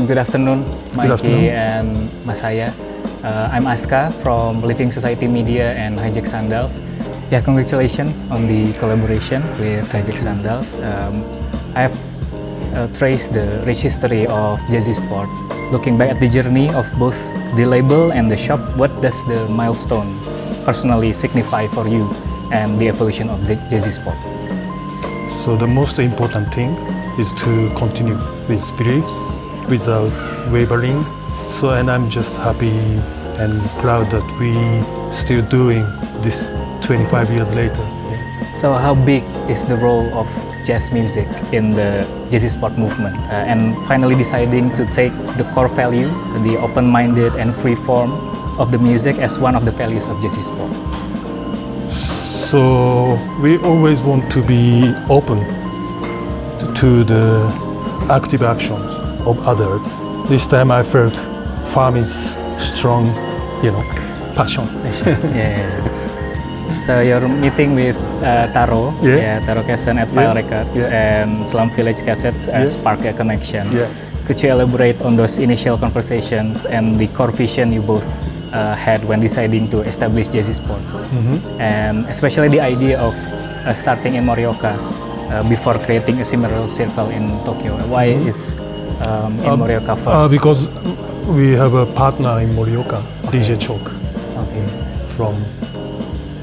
Good afternoon, Mikey and Masaya. I'm Aska from Living Society Media and Hijack Sandals. Yeah, congratulations on the collaboration with Hijack Sandals. I've traced the rich history of Jazzy Sport. Looking back at the journey of both the label and the shop, what does the milestone personally signify for you and the evolution of Jazzy Sport? So the most important thing is to continue with spirit without wavering. So, and I'm just happy and proud that we still doing this 25 years later. So how big is the role of jazz music in the Jazzy Sport movement? And finally deciding to take the core value, the open-minded and free form of the music as one of the values of Jazzy Sport. So we always want to be open to the active actions of others. This time I felt farm is strong, passion. Yeah. So you're meeting with Taro, Taro Casson at File Records and Slum Village Cassettes spark a connection. Could you elaborate on those initial conversations and the core vision you both had when deciding to establish Jazzy Sport? And especially the idea of starting in Morioka before creating a similar circle in Tokyo. Why is in Morioka first? Because we have a partner in Morioka, DJ Chok,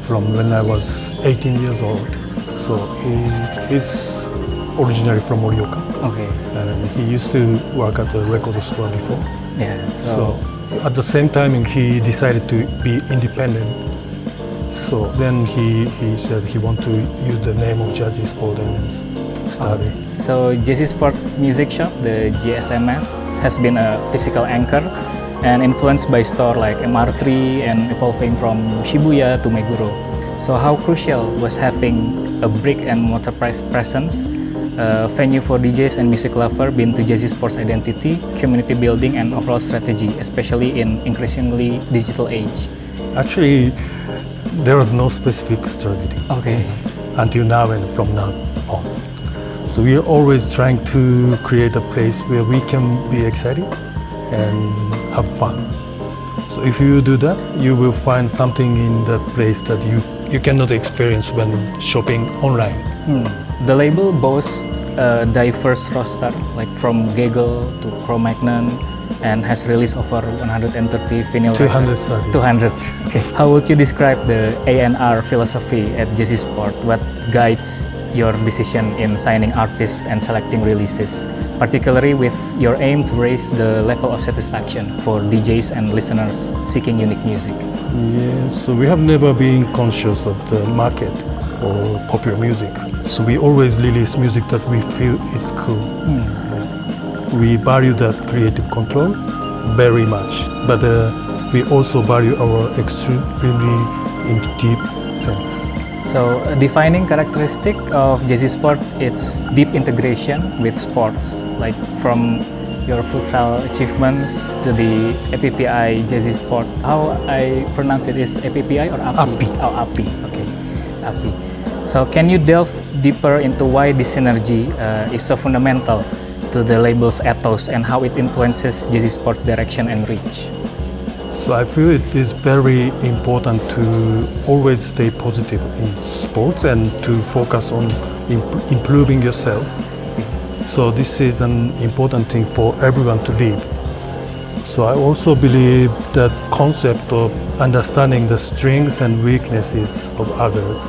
from when I was 18 years old. So he's originally from Morioka. And he used to work at the record store before. So at the same time he decided to be independent. So then he said he wanted to use the name of Jazzy Sport and study. So Jazzy Sport Music Shop, the JSMS, has been a physical anchor and influenced by stores like MR3 and evolving from Shibuya to Meguro. So how crucial was having a brick and mortar presence, venue for DJs and music lovers been to Jazzy Sport's identity, community building and overall strategy, especially in increasingly digital age? Actually, there was no specific strategy until now and from now on. So we are always trying to create a place where we can be excited and have fun. So if you do that, you will find something in that place that you cannot experience when shopping online. The label boasts a diverse roster, like from Gaggle to Cro-Magnon, and has released over 130 vinyl 230. 200. Okay. How would you describe the A&R philosophy at Jazzy Sport? What guides your decision in signing artists and selecting releases, particularly with your aim to raise the level of satisfaction for DJs and listeners seeking unique music? Yes, so we have never been conscious of the market or popular music. So we always release music that we feel is cool. We value that creative control very much, but we also value our extremely in deep sense. So a defining characteristic of Jazzy Sport is deep integration with sports, like from your futsal achievements to the APPI Jazzy Sport. How I pronounce it is APPI or API? Oh, API. Okay, API. So can you delve deeper into why this synergy is so fundamental to the label's ethos and how it influences Jazzy Sport's direction and reach? So I feel it is very important to always stay positive in sports and to focus on improving yourself. So this is an important thing for everyone to live. So I also believe that concept of understanding the strengths and weaknesses of others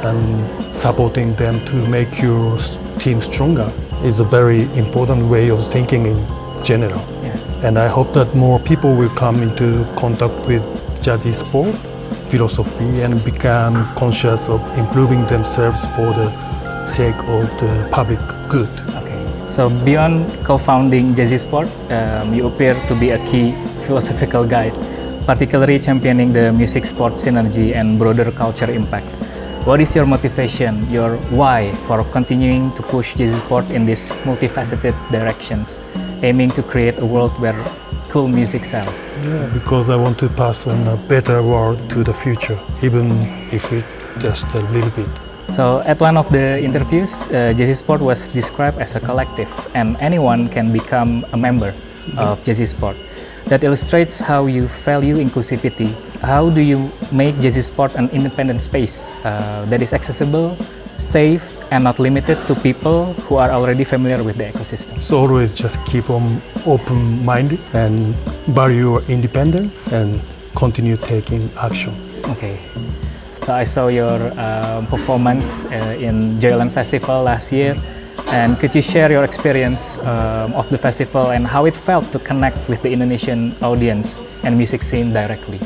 and supporting them to make your team stronger is a very important way of thinking in general. And I hope that more people will come into contact with Jazzy Sport philosophy and become conscious of improving themselves for the sake of the public good. So beyond co-founding Jazzy Sport, you appear to be a key philosophical guide, particularly championing the music sport synergy and broader culture impact. What is your motivation, your why for continuing to push Jazzy Sport in these multifaceted directions, aiming to create a world where cool music sells? Because I want to pass on a better world to the future, even if it's just a little bit. So at one of the interviews, Jazzy Sport was described as a collective, and anyone can become a member of Jazzy Sport. That illustrates how you value inclusivity. How do you make Jazzy Sport an independent space that is accessible, safe, and not limited to people who are already familiar with the ecosystem? So always just keep on open-minded and value your independence and continue taking action. Okay. So I saw your performance in Joyland Festival last year, and could you share your experience of the festival and how it felt to connect with the Indonesian audience and music scene directly?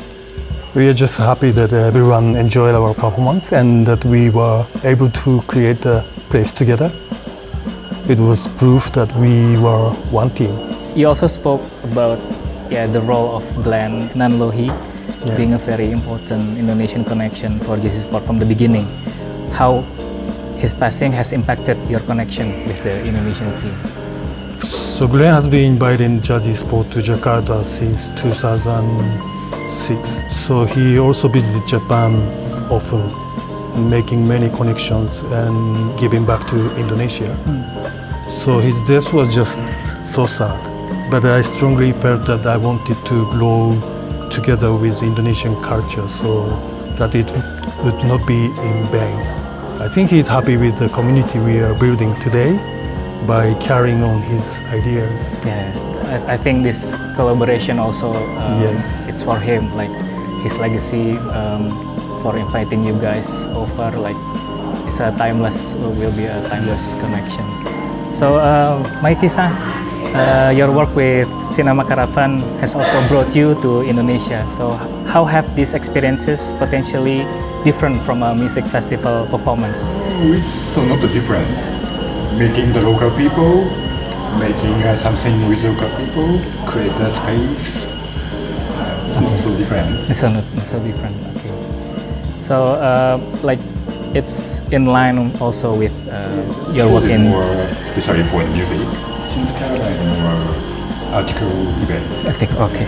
We are just happy that everyone enjoyed our performance and that we were able to create a place together. It was proof that we were one team. You also spoke about the role of Glenn Nanlohi being a very important Indonesian connection for Jazzy Sport from the beginning. How his passing has impacted your connection with the Indonesian scene? So Glenn has been inviting Jazzy Sport to Jakarta since 2006. So he also visited Japan often, making many connections and giving back to Indonesia. So his death was just so sad. But I strongly felt that I wanted to grow together with Indonesian culture so that it would not be in vain. I think he's happy with the community we are building today by carrying on his ideas. Yeah, I think this collaboration also, it's for him, like his legacy for inviting you guys over, like it's a timeless, will be a timeless connection. So Mikey-san, your work with Cinema Caravan has also brought you to Indonesia. So how have these experiences potentially different from a music festival performance? It's so not different. Making the local people, making something with local people, create a space. It's not so different. It's not so different. Okay. So like it's in line also with your work in more, especially for music. More article events. Okay.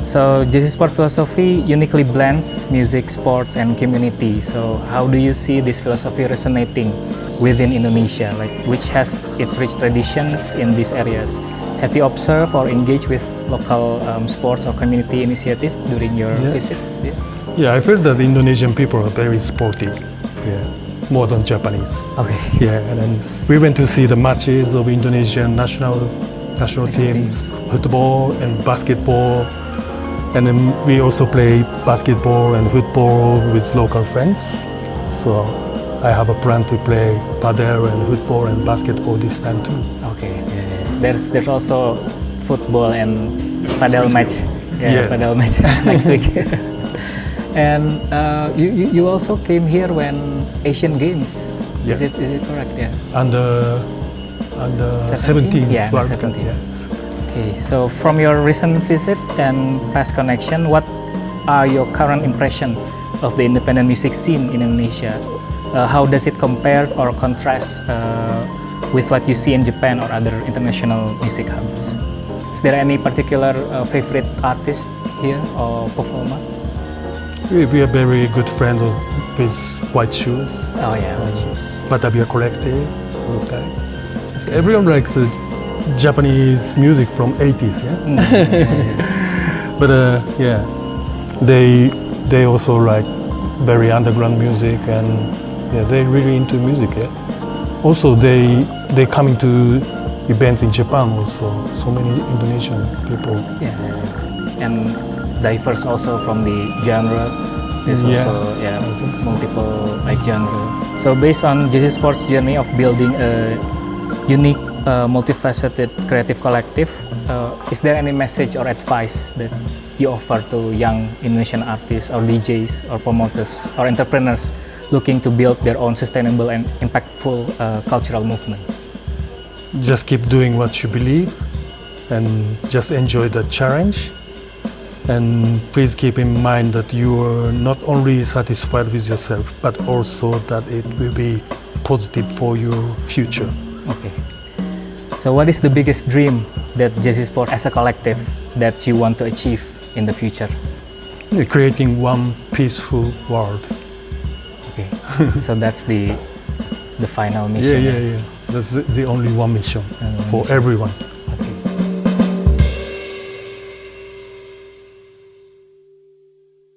So Jazzy Sport philosophy uniquely blends music, sports, and community. So how do you see this philosophy resonating within Indonesia, like which has its rich traditions in these areas? Have you observed or engaged with local sports or community initiative during your visits? Yeah, I feel that Indonesian people are very sportive. Yeah, more than Japanese. Okay. Yeah, and then we went to see the matches of Indonesian national teams, football and basketball, and then we also play basketball and football with local friends. So I have a plan to play padel and football and basketball this time too. Okay. Yeah. There's also football and padel match. Padel match next week. And you also came here when Asian Games. Is it correct? Yeah. Under 17. Yeah, under 17. Yeah. Okay. So from your recent visit and past connection, what are your current impression of the independent music scene in Indonesia? How does it compare or contrast with what you see in Japan or other international music hubs? Is there any particular favorite artist here or performer? We are very good friends with White Shoes. Oh yeah, White Shoes. Batavia Collective, those guys. So everyone likes Japanese music from 80s, But they also like very underground music, and they're really into music. Also, they coming to events in Japan also. So many Indonesian people. And diverse also from the genre. There's also multiple like genre. So based on Jazzy Sport's journey of building a unique, multifaceted creative collective, is there any message or advice that you offer to young Indonesian artists or DJs or promoters or entrepreneurs looking to build their own sustainable and impactful cultural movements? Just keep doing what you believe and just enjoy the challenge. And please keep in mind that you are not only satisfied with yourself, but also that it will be positive for your future. Okay. So what is the biggest dream that Jazzy Sport as a collective that you want to achieve in the future? Creating one peaceful world. Okay. So that's the final Yeah, mission. yeah, yeah. That's the only one mission for everyone.